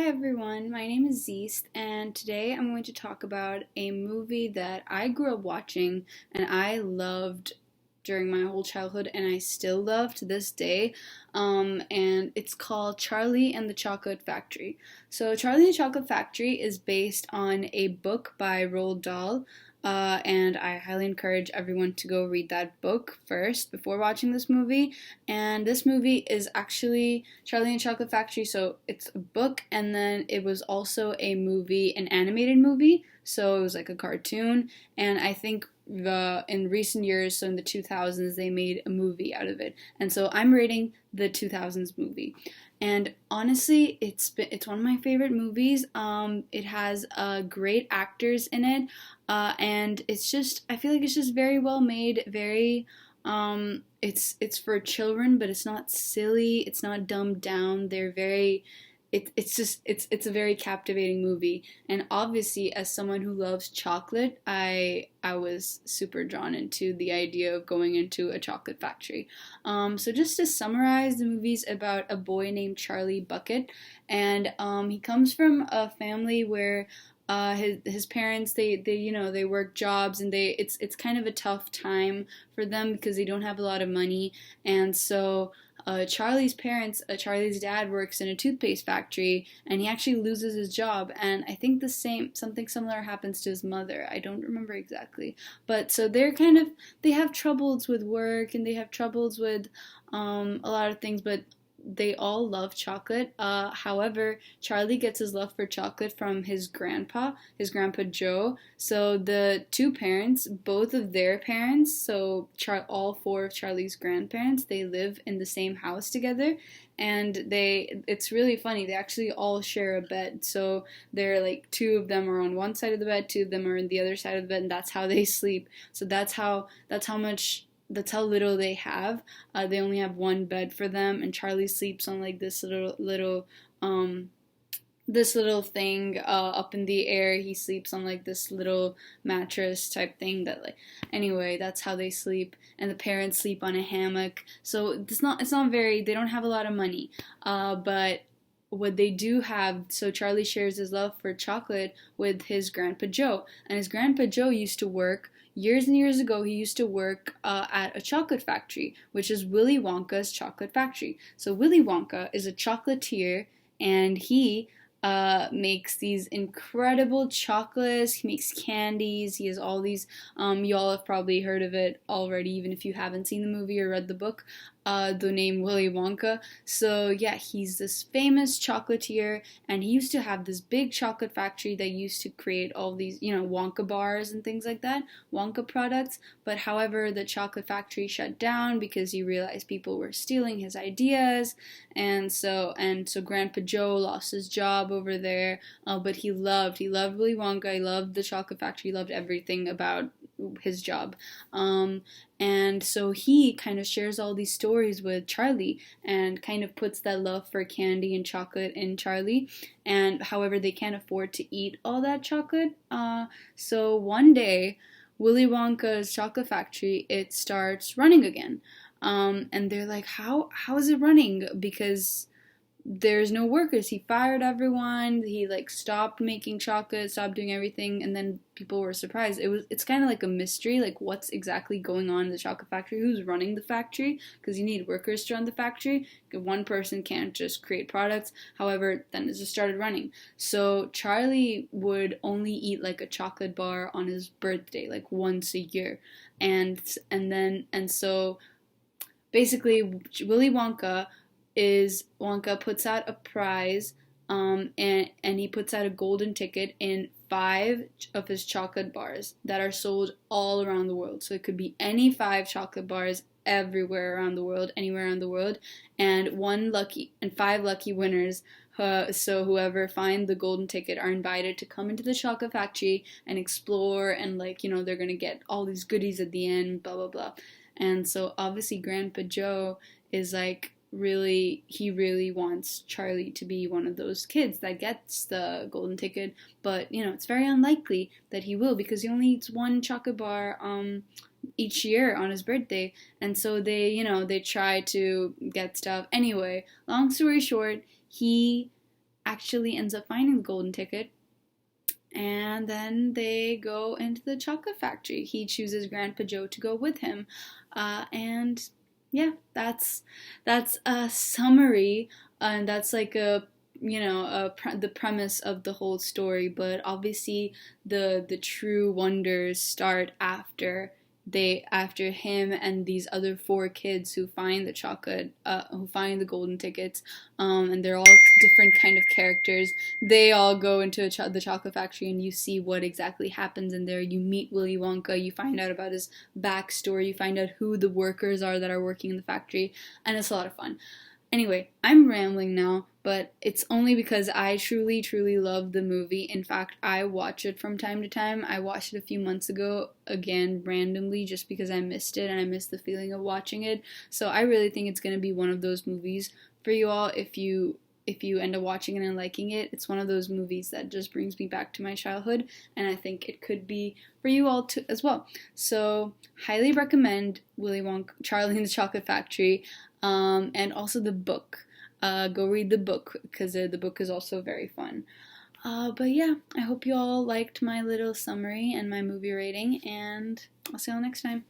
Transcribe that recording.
Hi everyone, my name is Zeest, and today I'm going to talk about a movie that I grew up watching and I loved during my whole childhood and I still love to this day. And it's called Charlie and the Chocolate Factory. So, Charlie and the Chocolate Factory is based on a book by Roald Dahl. And I highly encourage everyone to go read that book first before watching this movie. And this movie is actually Charlie and the Chocolate Factory. So it's a book, and then it was also a movie, an animated movie. So it was like a cartoon. And I think in recent years, so in the 2000s, they made a movie out of it. And so I'm rating the 2000s movie. And honestly, it's one of my favorite movies. It has great actors in it, and it's just I feel like it's just very well made, very it's for children, but it's not silly, it's not dumbed down. They're very it's just it's a very captivating movie. And obviously as someone who loves chocolate, I was super drawn into the idea of going into a chocolate factory. So just to summarize, the movie's about a boy named Charlie Bucket, and he comes from a family where his parents they work jobs, and it's kind of a tough time for them because they don't have a lot of money. And so Charlie's dad works in a toothpaste factory, and he actually loses his job. And I think something similar happens to his mother. I don't remember exactly, but so they have troubles with work, and they have troubles with a lot of things, but they all love chocolate. However, Charlie gets his love for chocolate from his grandpa Joe. So the two parents, both of their parents, so all four of Charlie's grandparents, they live in the same house together, and it's really funny. They actually all share a bed. So they're like two of them are on one side of the bed, two of them are on the other side of the bed, and that's how they sleep. So that's how little they have. They only have one bed for them, and Charlie sleeps on like um this little thing up in the air. He sleeps on like this little mattress type thing that like anyway, that's how they sleep. And the parents sleep on a hammock. So it's not very they don't have a lot of money. But what they do have, so Charlie shares his love for chocolate with his grandpa Joe. And his grandpa Joe used to work years and years ago. He used to work at a chocolate factory, which is Willy Wonka's chocolate factory. So Willy Wonka is a chocolatier, and he makes these incredible chocolates. He makes candies. He has all these. Y'all have probably heard of it already, even if you haven't seen the movie or read the book. The name Willy Wonka. So yeah, he's this famous chocolatier, and he used to have this big chocolate factory that used to create all these, Wonka bars and things like that, Wonka products. But however, the chocolate factory shut down because he realized people were stealing his ideas, and so Grandpa Joe lost his job over there. But he loved Willy Wonka. He loved the chocolate factory. He loved everything about his job. And so he kind of shares all these stories with Charlie and kind of puts that love for candy and chocolate in Charlie. And however, they can't afford to eat all that chocolate. So one day, Willy Wonka's chocolate factory, it starts running again. And they're like, how is it running? Because there's no workers. He fired everyone. He like stopped making chocolate, stopped doing everything, and then people were surprised. It's kind of like a mystery, like what's exactly going on in the chocolate factory? Who's running the factory? Because you need workers to run the factory. One person can't just create products. However, then it just started running. So Charlie would only eat like a chocolate bar on his birthday, like once a year, and so basically Willy Wonka puts out a prize, and he puts out a golden ticket in five of his chocolate bars that are sold all around the world. So it could be any five chocolate bars everywhere around the world, anywhere around the world, and five lucky winners. So whoever finds the golden ticket are invited to come into the chocolate factory and explore, and they're gonna get all these goodies at the end, blah blah blah. And so obviously Grandpa Joe is like he really wants Charlie to be one of those kids that gets the golden ticket, but it's very unlikely that he will, because he only eats one chocolate bar each year on his birthday. And so they try to get stuff. Anyway, long story short, he actually ends up finding the golden ticket, and then they go into the chocolate factory. He chooses Grandpa Joe to go with him, and yeah, that's a summary, and that's like a the premise of the whole story. But obviously, the true wonders start after him and these other four kids who find the who find the golden tickets, and they're all different kind of characters. They all go into the chocolate factory, and you see what exactly happens in there. You meet Willy Wonka, you find out about his backstory, you find out who the workers are that are working in the factory, and it's a lot of fun. Anyway, I'm rambling now, but it's only because I truly, truly love the movie. In fact, I watch it from time to time. I watched it a few months ago, again, randomly, just because I missed it and I missed the feeling of watching it. So I really think it's going to be one of those movies for you all. If you end up watching it and liking it, it's one of those movies that just brings me back to my childhood, and I think it could be for you all too, as well. So, highly recommend Willy Wonka, Charlie and the Chocolate Factory, and also the book. Go read the book, because the book is also very fun. But yeah, I hope you all liked my little summary and my movie rating, and I'll see you all next time.